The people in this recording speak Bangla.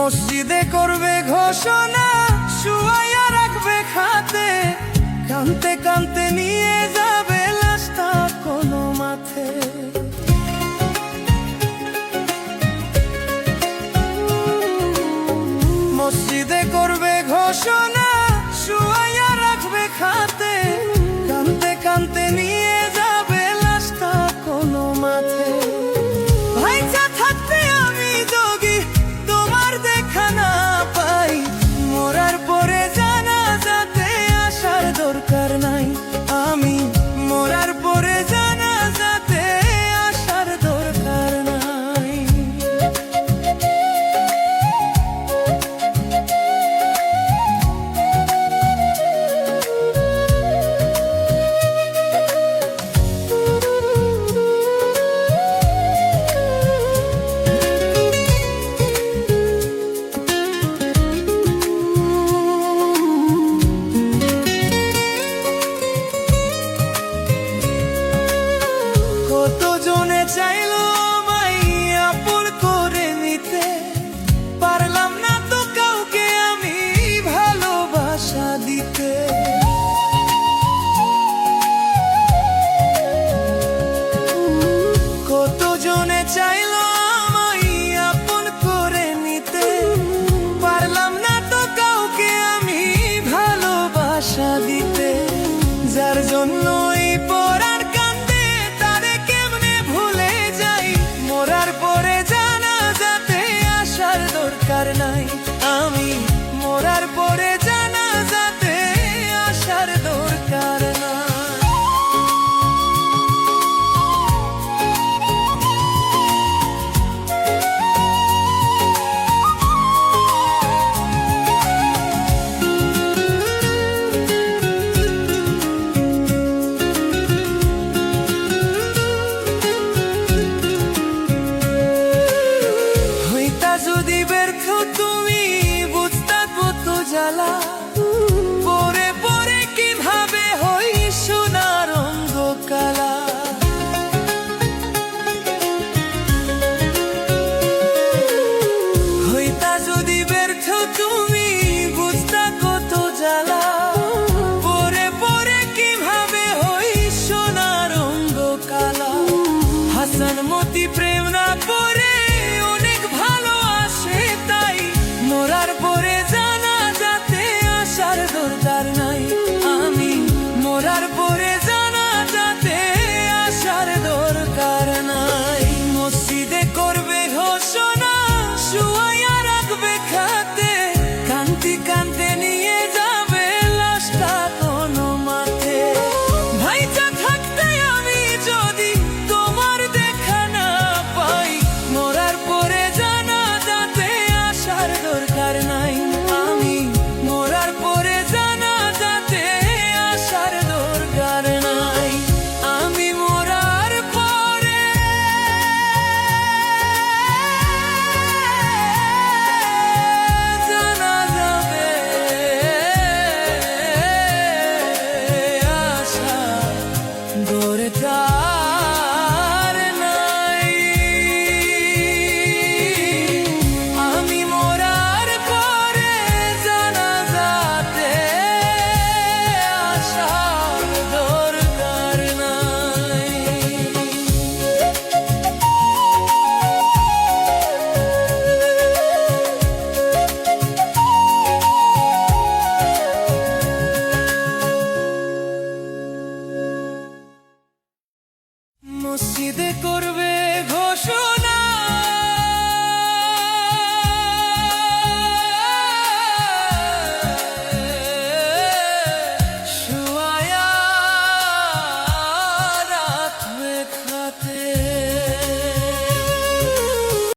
মসজিদে করবে ঘোষণা, শুয়াইয়া রাখবে খাতে, কানতে কানতে নিয়ে যাবে লাশটা কোনো মাঠে। মসজিদে করবে ঘোষণা, শুয়াইয়া রাখবে খাতে, কানতে কানতে নিয়ে যাবে লাশটা কোনো মাঠে। ভাইচা থাকতে আমি যোগী তোমার দেখা না পাই, মরার পরে জানাজাতে আসার দরকার নাই। আমি মরার পরে জানাজাতে আসার দরকার নাই। কতজনে চাইলো আমায় আপন করে নিতে, পারলাম না তো কাউকে আমি ভালোবাসা দিতে। কতজনে চাইলো আমায় আপন করে নিতে, পারলাম না তো কাউকে আমি ভালোবাসা দিতে। যার জন্যই পরার কান্দে তারে কেমনে ভুলে যাই, মরার পরে জানাজাতে আসার দরকার নাই। আমি মরার পরে জানাজাতে আসার দরকার নাই। যদি ব্যর্থ তুমি বুঝতা কত জ্বালা, পরে পরে কিভাবে হই সোনার রঙ কালা। হইতা যদি ব্যর্থ তুমি বুঝতা কত জ্বালা, পরে পরে কিভাবে হই সোনার রঙ কালা। হাসান মতি প্রেম না পরে অনেক ভালোবাসে তাই, মরার পরে জানাজাতে আসার দরকার নাই। আমি মরার পরে জানাজাতে আসার দরকার নাই। মসজিদে করবে ঘোষণা, শুয়াইয়া রাখবে খাতে, কান্তি কান্তে নিয়ে যাবে লাশটা কোনো মাঠে। ভাইচা থাকতে আমি যদি তোমার দেখা না পাই, মরার পরে জানাজাতে আসার দরকার নাই। আমি মরার পরে জানাজাতে আসার দরকার নাই। আমি মরার পরে জানাজাতে আসার দরকার নাই। আমি মরার পরে জানাজাতে আসার দরকার নাই। মসজিদে করে